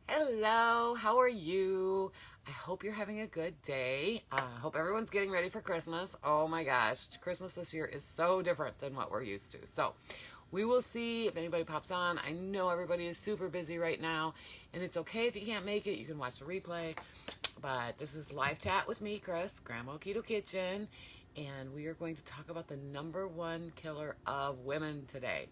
Hello, how are you? I hope you're having a good day. I hope everyone's getting ready for Christmas. Oh my gosh, Christmas this year is so different than what we're used to. So, we will see if anybody pops on. I know everybody is super busy right now, and it's okay if you can't make it. You can watch the replay. But this is live chat with me, Chris, Grandma Keto Kitchen, and we are going to talk about the number one killer of women today.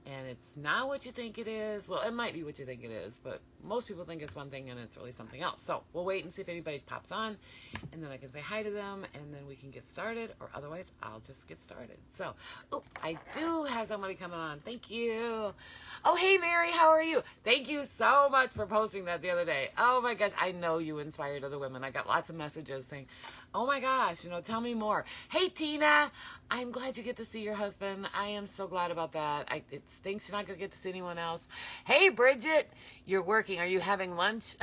And it's not what you think it is. Well, it might be what you think it is, but most people think it's one thing and it's really something else. So we'll wait and see if anybody pops on, and then I can say hi to them, and then we can get started, or otherwise I'll just get started. So, I do have somebody coming on. Thank you. Oh, hey, Mary, how are you? Thank you so much for posting that the other day. Oh my gosh, I know you inspired other women. I got lots of messages saying, oh my gosh, tell me more. Hey, Tina, I'm glad you get to see your husband. I am so glad about that. It stinks you're not going to get to see anyone else. Hey, Bridget, you're working. Are you having lunch?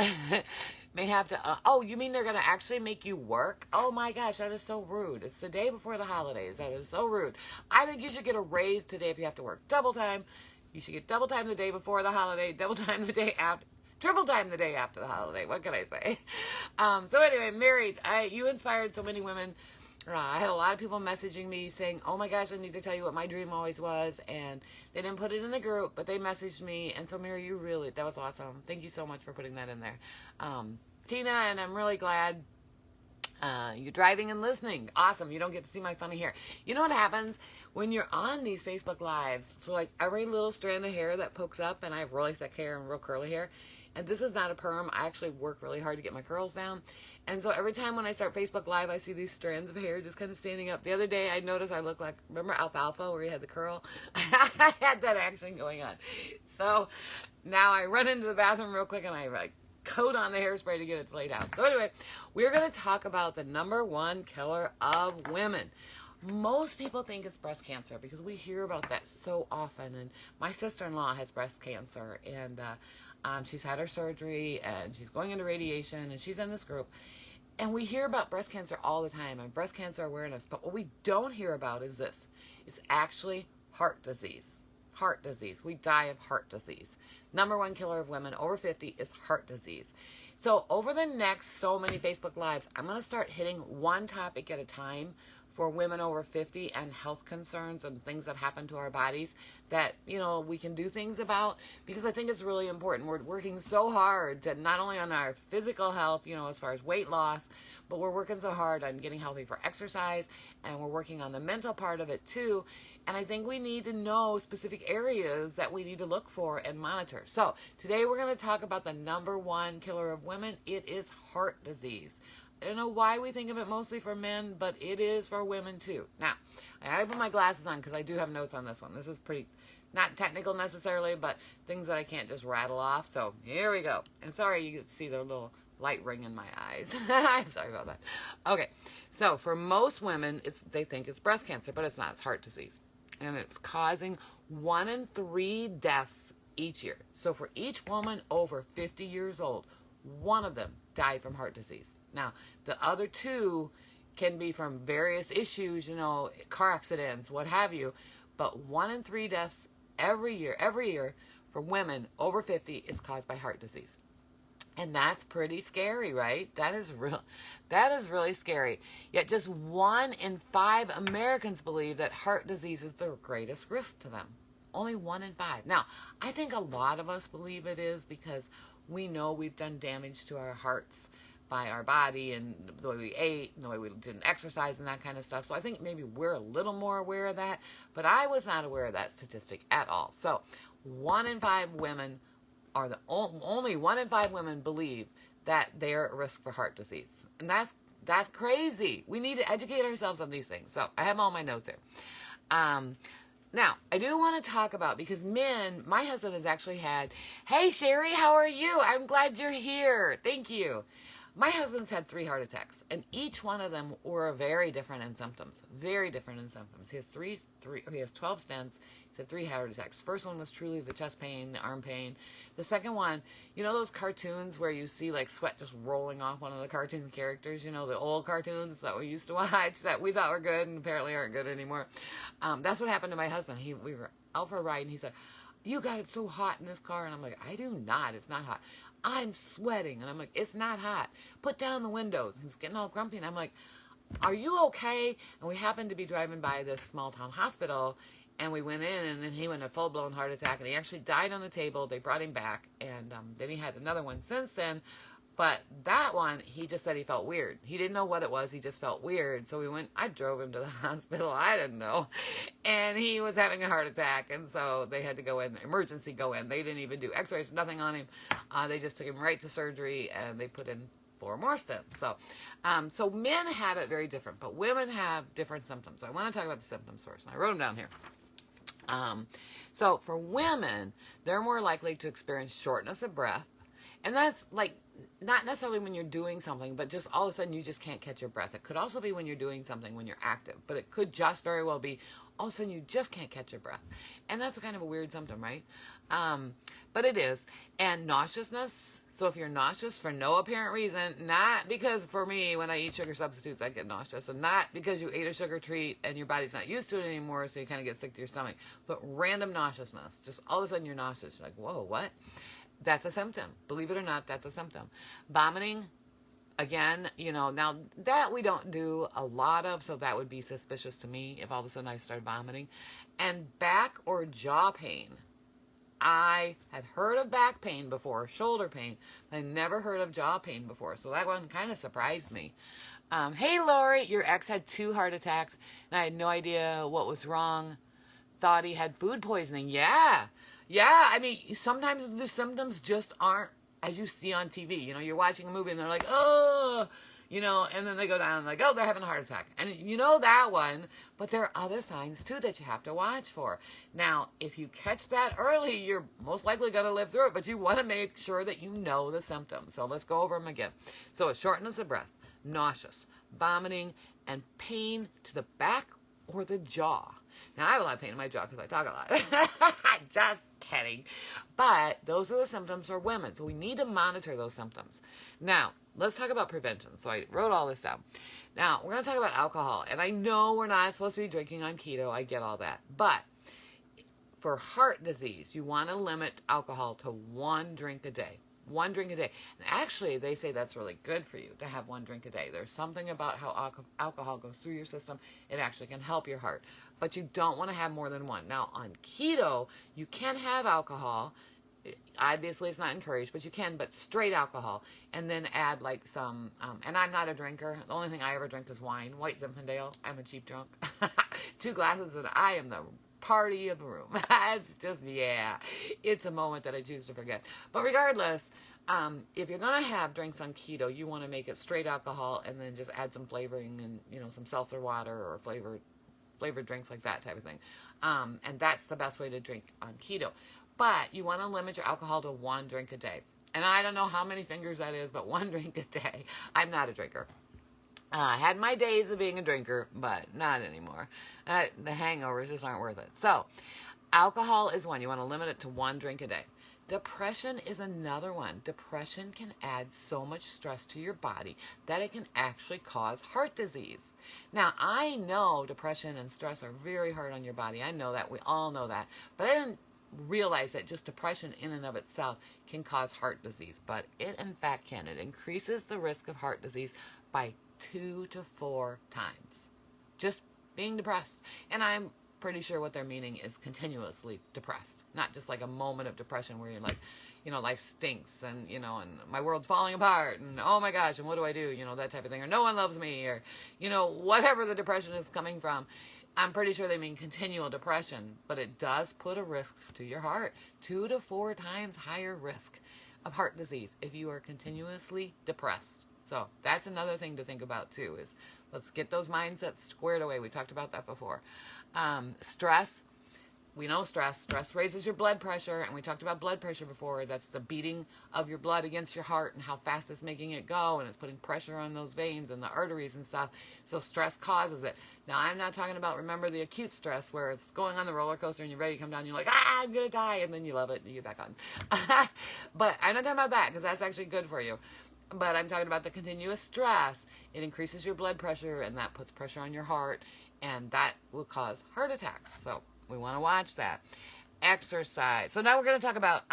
May have to, oh, you mean they're going to actually make you work? Oh my gosh, that is so rude. It's the day before the holidays. That is so rude. I think you should get a raise today if you have to work double time. You should get double time the day before the holiday, double time the day after. Triple time the day after the holiday. What can I say? So anyway, Mary, you inspired so many women. I had a lot of people messaging me saying, oh my gosh, I need to tell you what my dream always was. And they didn't put it in the group, but they messaged me. And so, Mary, that was awesome. Thank you so much for putting that in there. Tina, and I'm really glad you're driving and listening. Awesome. You don't get to see my funny hair. You know what happens when you're on these Facebook Lives? So like every little strand of hair that pokes up, and I have really thick hair and real curly hair. And this is not a perm. I actually work really hard to get my curls down. And so every time when I start Facebook Live, I see these strands of hair just kind of standing up. The other day, I noticed I look like, remember Alfalfa where he had the curl? I had that action going on. So now I run into the bathroom real quick and I coat on the hairspray to get it laid out. So anyway, we're going to talk about the number one killer of women. Most people think it's breast cancer because we hear about that so often. And my sister-in-law has breast cancer, and she's had her surgery, and she's going into radiation, and she's in this group. And we hear about breast cancer all the time and breast cancer awareness. But what we don't hear about is this. It's actually heart disease. Heart disease. We die of heart disease. Number one killer of women over 50 is heart disease. So over the next so many Facebook Lives, I'm going to start hitting one topic at a time for women over 50 and health concerns and things that happen to our bodies that, we can do things about, because I think it's really important. We're working so hard to not only on our physical health, as far as weight loss, but we're working so hard on getting healthy for exercise, and we're working on the mental part of it too. And I think we need to know specific areas that we need to look for and monitor. So today we're going to talk about the number one killer of women. It is heart disease. I don't know why we think of it mostly for men, but it is for women too. Now, I put my glasses on because I do have notes on this one. This is pretty, not technical necessarily, but things that I can't just rattle off. So here we go. And sorry, you can see the little light ring in my eyes. I'm sorry about that. Okay, so for most women, they think it's breast cancer, but it's not. It's heart disease. And it's causing 1 in 3 deaths each year. So for each woman over 50 years old, one of them died from heart disease. Now, the other 2 can be from various issues, car accidents, what have you. But 1 in 3 deaths every year for women over 50 is caused by heart disease. And that's pretty scary, right? That is really scary. Yet just 1 in 5 Americans believe that heart disease is the greatest risk to them. Only 1 in 5. Now, I think a lot of us believe it is because we know we've done damage to our hearts by our body and the way we ate and the way we didn't exercise and that kind of stuff. So I think maybe we're a little more aware of that, but I was not aware of that statistic at all. So 1 in 5 women are only 1 in 5 women believe that they're at risk for heart disease. And that's crazy. We need to educate ourselves on these things. So I have all my notes here. Now, I do want to talk about, because men, my husband has actually had, hey Sherry, how are you? I'm glad you're here. Thank you. My husband's had 3 heart attacks, and each one of them were very different in symptoms. Very different in symptoms. He has 12 stents. He's had 3 heart attacks. First one was truly the chest pain, the arm pain. The second one, those cartoons where you see like sweat just rolling off one of the cartoon characters, the old cartoons that we used to watch that we thought were good and apparently aren't good anymore. That's what happened to my husband. We were out for a ride, and he said, you got it so hot in this car. And I'm like, I do not. It's not hot. I'm sweating. And I'm like, it's not hot. Put down the windows. And he's getting all grumpy. And I'm like, are you okay? And we happened to be driving by this small town hospital. And we went in, and then he went a full-blown heart attack. And he actually died on the table. They brought him back. And then he had another one since then. But that one, he just said he felt weird. He didn't know what it was. He just felt weird. So we went, I drove him to the hospital. I didn't know. And he was having a heart attack. And so they had to go in, emergency go in. They didn't even do x-rays, nothing on him. They just took him right to surgery, and they put in 4 more stents. So, so men have it very different, but women have different symptoms. So I want to talk about the symptoms first. And I wrote them down here. So for women, they're more likely to experience shortness of breath. And that's like, not necessarily when you're doing something, but just all of a sudden you just can't catch your breath. It could also be when you're doing something, when you're active, but it could just very well be all of a sudden you just can't catch your breath. And that's kind of a weird symptom, right? But it is. And nauseousness. So if you're nauseous for no apparent reason, not because for me, when I eat sugar substitutes, I get nauseous, and not because you ate a sugar treat and your body's not used to it anymore, so you kind of get sick to your stomach, but random nauseousness. Just all of a sudden you're nauseous. You're like, whoa, what? That's a symptom. Believe it or not, that's a symptom. Vomiting, again, now that we don't do a lot of, so that would be suspicious to me if all of a sudden I started vomiting. And back or jaw pain. I had heard of back pain before, shoulder pain, but I never heard of jaw pain before, so that one kind of surprised me. Hey, Lori, your ex had 2 heart attacks, and I had no idea what was wrong. Thought he had food poisoning. Yeah, I mean, sometimes the symptoms just aren't as you see on TV. You're watching a movie, and they're like, oh, and then they go down like, oh, they're having a heart attack. And that one, but there are other signs too that you have to watch for. Now, if you catch that early, you're most likely going to live through it, but you want to make sure that you know the symptoms. So let's go over them again. So it's shortness of breath, nauseous, vomiting, and pain to the back or the jaw. Now, I have a lot of pain in my jaw because I talk a lot. Just kidding. But those are the symptoms for women. So we need to monitor those symptoms. Now, let's talk about prevention. So I wrote all this down. Now, we're going to talk about alcohol. And I know we're not supposed to be drinking on keto. I get all that. But for heart disease, you want to limit alcohol to 1 drink a day. 1 drink a day. And actually, they say that's really good for you to have 1 drink a day. There's something about how alcohol goes through your system. It actually can help your heart. But you don't want to have more than 1. Now, on keto, you can have alcohol. Obviously, it's not encouraged, but you can, but straight alcohol. And then add like some, and I'm not a drinker. The only thing I ever drink is wine. White Zinfandel. I'm a cheap drunk. 2 glasses and I am the party of the room. It's just, yeah, it's a moment that I choose to forget. But regardless, if you're going to have drinks on keto, you want to make it straight alcohol and then just add some flavoring and, some seltzer water or flavored drinks like that type of thing. And that's the best way to drink on keto. But you want to limit your alcohol to 1 drink a day. And I don't know how many fingers that is, but 1 drink a day. I'm not a drinker. I had my days of being a drinker, but not anymore. The hangovers just aren't worth it. So, alcohol is one. You want to limit it to 1 drink a day. Depression is another one. Depression can add so much stress to your body that it can actually cause heart disease. Now, I know depression and stress are very hard on your body. I know that. We all know that. But I didn't realize that just depression in and of itself can cause heart disease. But it, in fact, can. It increases the risk of heart disease by 2 to 4 times. Just being depressed. And I'm pretty sure what they're meaning is continuously depressed. Not just like a moment of depression where you're like, life stinks and, and my world's falling apart and oh my gosh, and what do I do? That type of thing. Or no one loves me or, whatever the depression is coming from. I'm pretty sure they mean continual depression, but it does put a risk to your heart. 2 to 4 times higher risk of heart disease if you are continuously depressed. So that's another thing to think about too, is let's get those mindsets squared away. We talked about that before. Stress. We know stress raises your blood pressure, and we talked about blood pressure before. That's the beating of your blood against your heart and how fast it's making it go, and it's putting pressure on those veins and the arteries and stuff. So stress causes it. Now, I'm not talking about, remember, the acute stress where it's going on the roller coaster and you're ready to come down and you're like, I'm going to die, and then you love it and you get back on. But I'm not talking about that because that's actually good for you. But I'm talking about the continuous stress. It increases your blood pressure, and that puts pressure on your heart, and that will cause heart attacks. So we want to watch that. exercise. So now we're going to talk about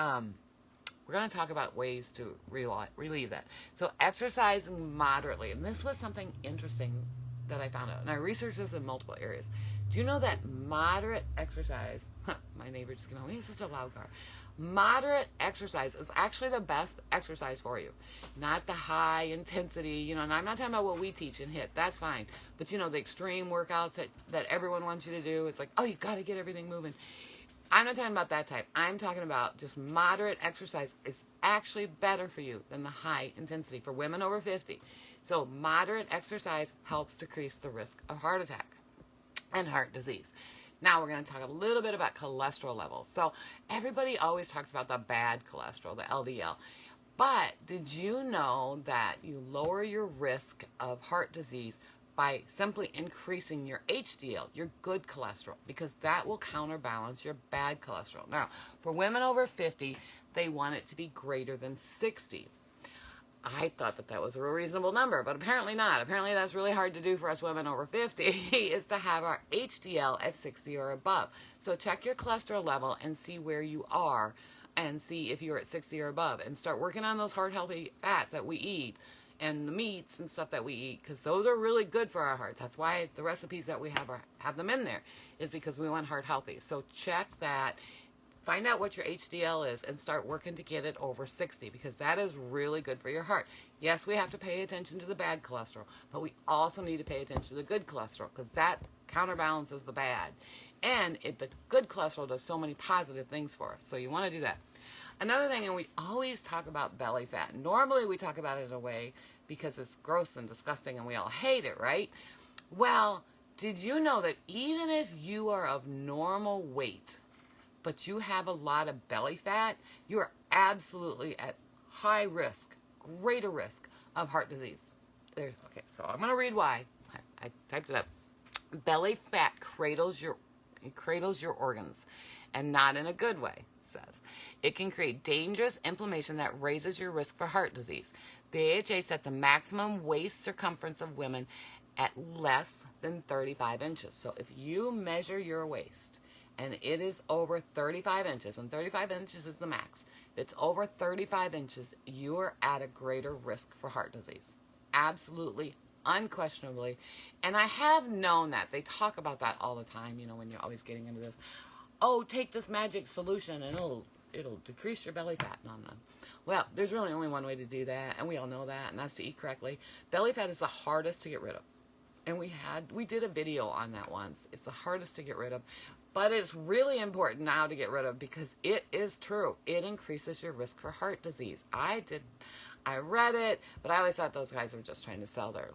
ways to relieve that. So exercise moderately. And this was something interesting that I found out. And I researched this in multiple areas. Do you know that moderate exercise, my neighbor just came home, he's such a loud car. Moderate exercise is actually the best exercise for you. Not the high intensity, and I'm not talking about what we teach and HIIT. That's fine. But, the extreme workouts that everyone wants you to do. It's like, oh, you got to get everything moving. I'm not talking about that type. I'm talking about just moderate exercise is actually better for you than the high intensity for women over 50. So moderate exercise helps decrease the risk of heart attack and heart disease. Now we're going to talk a little bit about cholesterol levels. So everybody always talks about the bad cholesterol, the LDL. But did you know that you lower your risk of heart disease by simply increasing your HDL, your good cholesterol, because that will counterbalance your bad cholesterol. Now, for women over 50, they want it to be greater than 60. I thought that was a real reasonable number, but apparently not. Apparently that's really hard to do for us women over 50 is to have our HDL at 60 or above. So check your cholesterol level and see where you are and see if you're at 60 or above and start working on those heart healthy fats that we eat and the meats and stuff that we eat, because those are really good for our hearts. That's why the recipes that we have them in there, is because we want heart healthy. So check that. Find out what your HDL is and start working to get it over 60, because that is really good for your heart. Yes, we have to pay attention to the bad cholesterol, but we also need to pay attention to the good cholesterol, because that counterbalances the bad. And the good cholesterol does so many positive things for us, so you want to do that. Another thing, and we always talk about belly fat. Normally we talk about it in a way because it's gross and disgusting and we all hate it, right? Well, did you know that even if you are of normal weight, but you have a lot of belly fat, you are absolutely at high risk, greater risk of heart disease. Okay, so I'm going to read why. I typed it up. Belly fat cradles your organs, and not in a good way, it says. It can create dangerous inflammation that raises your risk for heart disease. The AHA sets a maximum waist circumference of women at less than 35 inches. So if you measure your waist, and it is over 35 inches, and 35 inches is the max. If it's over 35 inches, you are at a greater risk for heart disease. Absolutely, unquestionably. And I have known that. They talk about that all the time, when you're always getting into this. Oh, take this magic solution and it'll decrease your belly fat. No. Well, there's really only one way to do that, and we all know that, and that's to eat correctly. Belly fat is the hardest to get rid of. And we did a video on that once. It's the hardest to get rid of. But it's really important now to get rid of, because it is true. It increases your risk for heart disease. I read it, but I always thought those guys were just trying to sell their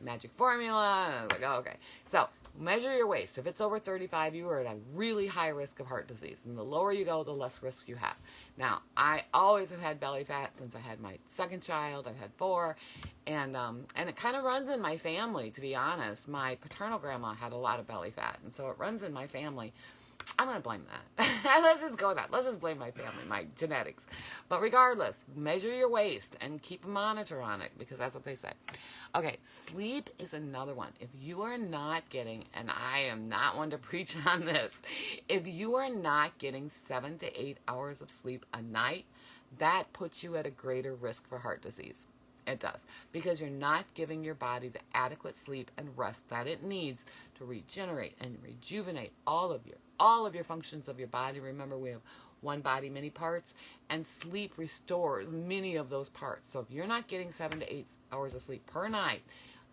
magic formula. And I was like, oh, okay. So measure your waist. If it's over 35, you are at a really high risk of heart disease. And the lower you go, the less risk you have. Now, I always have had belly fat since I had my second child. I've had 4. And it kind of runs in my family, to be honest. My paternal grandma had a lot of belly fat, and so it runs in my family. I'm going to blame that. Let's just go with that. Let's just blame my family, my genetics. But regardless, measure your waist and keep a monitor on it, because that's what they say. Okay, sleep is another one. If you are not getting, and I am not one to preach on this, if you are not getting 7 to 8 hours of sleep a night, that puts you at a greater risk for heart disease. It does, because you're not giving your body the adequate sleep and rest that it needs to regenerate and rejuvenate all of your functions of your body. Remember, we have one body, many parts, and sleep restores many of those parts. So if you're not getting 7 to 8 hours of sleep per night,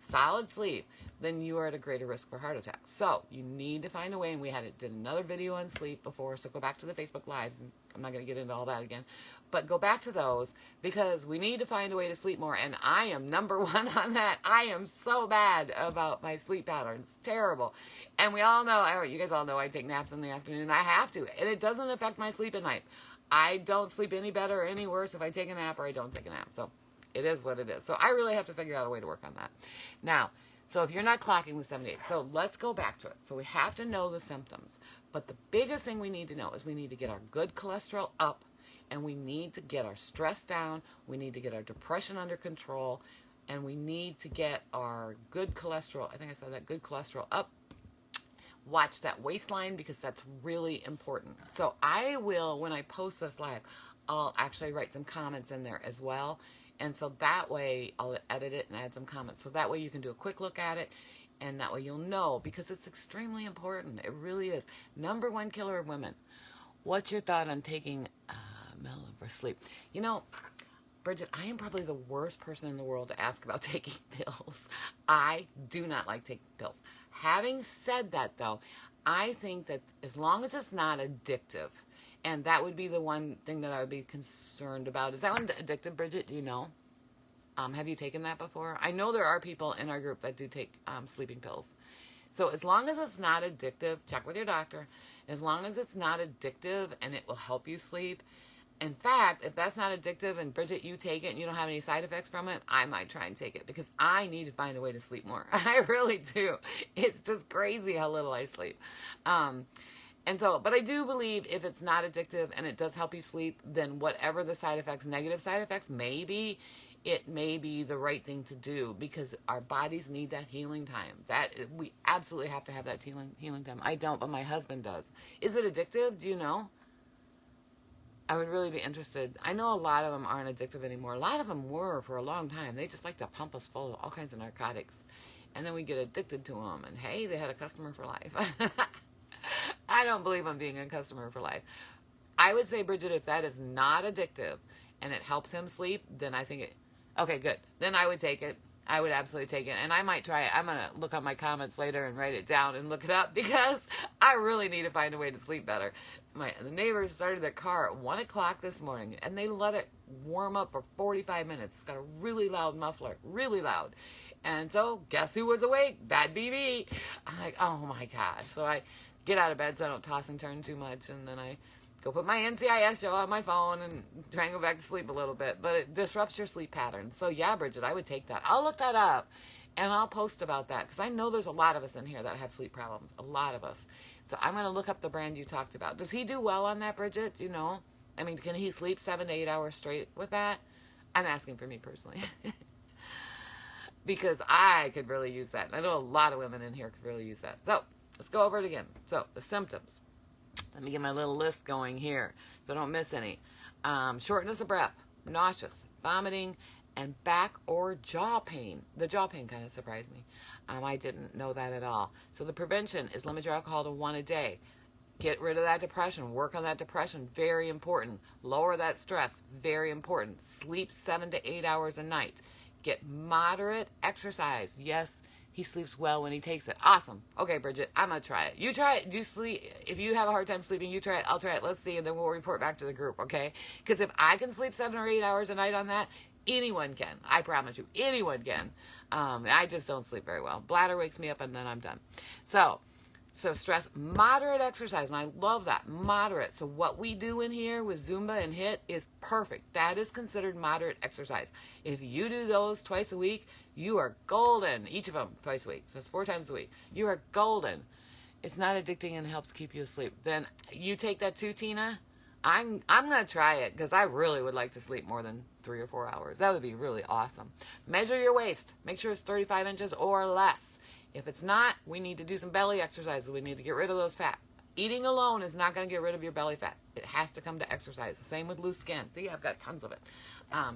solid sleep, then you are at a greater risk for heart attack. So you need to find a way, and we did another video on sleep before, so go back to the Facebook Lives, and I'm not going to get into all that again, but go back to those, because we need to find a way to sleep more, and I am number 1 on that. I am so bad about my sleep pattern. It's terrible. And we all know, you guys all know I take naps in the afternoon. I have to, and it doesn't affect my sleep at night. I don't sleep any better or any worse if I take a nap or I don't take a nap. So it is what it is. So I really have to figure out a way to work on that. Now, so if you're not clocking the 7 to 8, so let's go back to it. So we have to know the symptoms. But the biggest thing we need to know is we need to get our good cholesterol up, and we need to get our stress down. We need to get our depression under control, and we need to get our good cholesterol, I think I said that, good cholesterol up. watch that waistline because that's really important. So I will, when I post this live, I'll actually write some comments in there as well. And so that way I'll edit it and add some comments. So that way you can do a quick look at it, and that way you'll know, because it's extremely important. It really is. Number one killer of women. What's your thought on taking melatonin for sleep? You know, Bridget, I am probably the worst person in the world to ask about taking pills. I do not like taking pills. Having said that, though, I think that as long as it's not addictive, and that would be the one thing that I would be concerned about. Is that one addictive, Bridget? Do you know? Have you taken that before? I know there are people in our group that do take sleeping pills. So as long as it's not addictive, check with your doctor. As long as it's not addictive and it will help you sleep. In fact, if that's not addictive and Bridget, you take it and you don't have any side effects from it, I might try and take it because I need to find a way to sleep more. I really do. It's just crazy how little I sleep. And so, but I do believe if it's not addictive and it does help you sleep, then whatever the side effects, negative side effects may be, it may be the right thing to do because our bodies need that healing time. That we absolutely have to have that healing time. I don't, but my husband does. Is it addictive? Do you know? I would really be interested. I know a lot of them aren't addictive anymore. A lot of them were for a long time. They just like to pump us full of all kinds of narcotics. And then we get addicted to them. And hey, they had a customer for life. I don't believe I'm being a customer for life. I would say, Bridget, if that is not addictive and it helps him sleep, then I think it... Okay, good. Then I would take it. I would absolutely take it. And I might try it. I'm going to look on my comments later and write it down and look it up because I really need to find a way to sleep better. The neighbors started their car at 1 o'clock this morning and they let it warm up for 45 minutes. It's got a really loud muffler, really loud. And so guess who was awake? That'd be me. I'm like, oh my gosh. So I get out of bed so I don't toss and turn too much. And then I go put my NCIS show on my phone and try and go back to sleep a little bit. But it disrupts your sleep pattern. So yeah, Bridget, I would take that. I'll look that up and I'll post about that because I know there's a lot of us in here that have sleep problems. A lot of us. So I'm going to look up the brand you talked about. Does he do well on that, Bridget? Do you know? I mean, can he sleep 7 to 8 hours straight with that? I'm asking for me personally. Because I could really use that. I know a lot of women in here could really use that. So let's go over it again. So the symptoms. Let me get my little list going here so I don't miss any. Shortness of breath, nauseous, vomiting, and back or jaw pain. The jaw pain kind of surprised me. I didn't know that at all. So the prevention is limit your alcohol to 1 a day. Get rid of that depression. Work on that depression. Very important. Lower that stress. Very important. Sleep 7 to 8 hours a night. Get moderate exercise. Yes, he sleeps well when he takes it. Awesome. Okay, Bridget, I'm going to try it. You try it. You sleep. If you have a hard time sleeping, you try it. I'll try it. Let's see, and then we'll report back to the group, okay? Because if I can sleep 7 or 8 hours a night on that, anyone can. I promise you. Anyone can. I just don't sleep very well. Bladder wakes me up, and then I'm done. So stress, moderate exercise, and I love that, moderate. So what we do in here with Zumba and HIIT is perfect. That is considered moderate exercise. If you do those twice a week, you are golden. Each of them twice a week. So that's 4 times a week. You are golden. It's not addicting and helps keep you asleep. Then you take that too, Tina. I'm going to try it because I really would like to sleep more than 3 or 4 hours. That would be really awesome. Measure your waist. Make sure it's 35 inches or less. If it's not, we need to do some belly exercises. We need to get rid of those fat. Eating alone is not going to get rid of your belly fat. It has to come to exercise. The same with loose skin. See, I've got tons of it.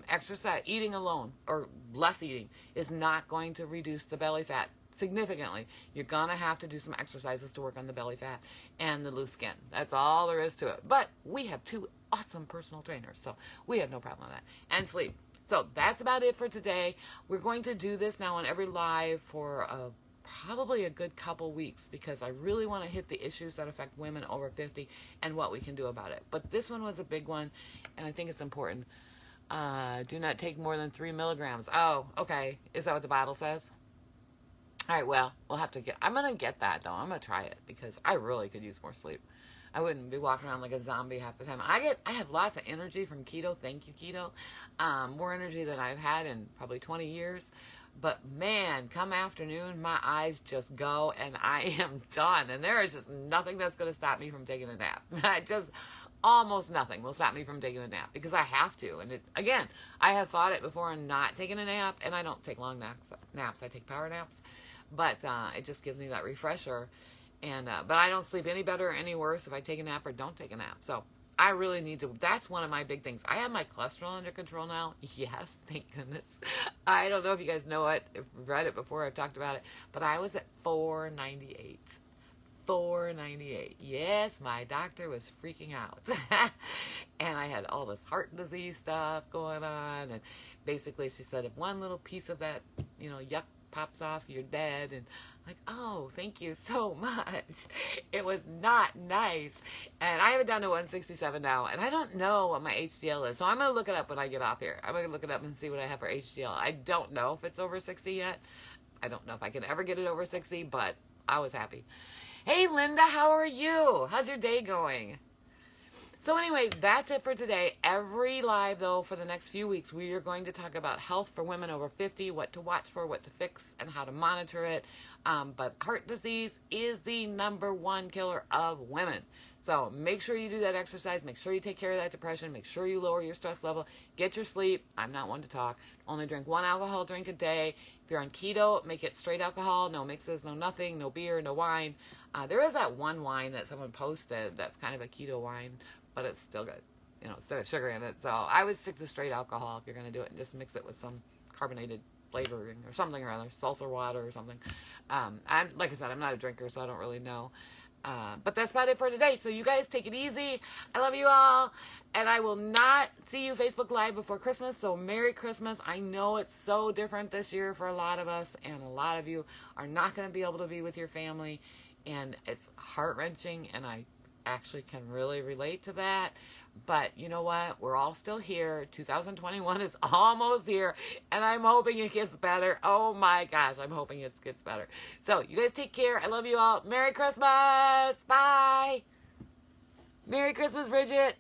Exercise, eating alone or less eating is not going to reduce the belly fat significantly. You're going to have to do some exercises to work on the belly fat and the loose skin. That's all there is to it. But we have 2 awesome personal trainers, so we have no problem with that. And sleep. So that's about it for today. We're going to do this now on every live for probably a good couple weeks because I really want to hit the issues that affect women over 50 and what we can do about it. But this one was a big one, and I think it's important. Do not take more than 3 milligrams. Oh, okay. Is that what the bottle says? All right, well, we'll have to I'm going to get that, though. I'm going to try it because I really could use more sleep. I wouldn't be walking around like a zombie half the time. I have lots of energy from keto. Thank you, keto. More energy than I've had in probably 20 years. But man, come afternoon, my eyes just go and I am done. And there is just nothing that's going to stop me from taking a nap. Just almost nothing will stop me from taking a nap because I have to. And again, I have thought it before on not taking a nap, and I don't take long naps. I take power naps. But it just gives me that refresher. And but I don't sleep any better or any worse if I take a nap or don't take a nap. So I really need to. That's one of my big things. I have my cholesterol under control now. Yes, thank goodness. I don't know if you guys know it, if you've read it before, I've talked about it, but I was at 498. 498. Yes, my doctor was freaking out. And I had all this heart disease stuff going on. And basically she said, if one little piece of that, yuck pops off, you're dead. And like, oh, thank you so much. It was not nice. And I have it down to 167 now. And I don't know what my HDL is. So I'm going to look it up when I get off here. I'm going to look it up and see what I have for HDL. I don't know if it's over 60 yet. I don't know if I can ever get it over 60, but I was happy. Hey, Linda, how are you? How's your day going? So anyway, that's it for today. Every live, though, for the next few weeks, we are going to talk about health for women over 50, what to watch for, what to fix, and how to monitor it. But heart disease is the #1 killer of women. So make sure you do that exercise. Make sure you take care of that depression. Make sure you lower your stress level. Get your sleep. I'm not one to talk. Only drink 1 alcohol drink a day. If you're on keto, make it straight alcohol. No mixes, no nothing, no beer, no wine. There is that one wine that someone posted that's kind of a keto wine, but it's still good. Still got sugar in it. So I would stick to straight alcohol if you're going to do it and just mix it with some carbonated flavoring or something or other, seltzer water or something. Like I said, I'm not a drinker, so I don't really know. But that's about it for today. So you guys take it easy. I love you all. And I will not see you Facebook Live before Christmas. So Merry Christmas. I know it's so different this year for a lot of us. And a lot of you are not going to be able to be with your family. And it's heart-wrenching. And I actually can really relate to that. But you know what? We're all still here. 2021 is almost here. And I'm hoping it gets better. Oh my gosh. I'm hoping it gets better. So you guys take care. I love you all. Merry Christmas. Bye. Merry Christmas, Bridget.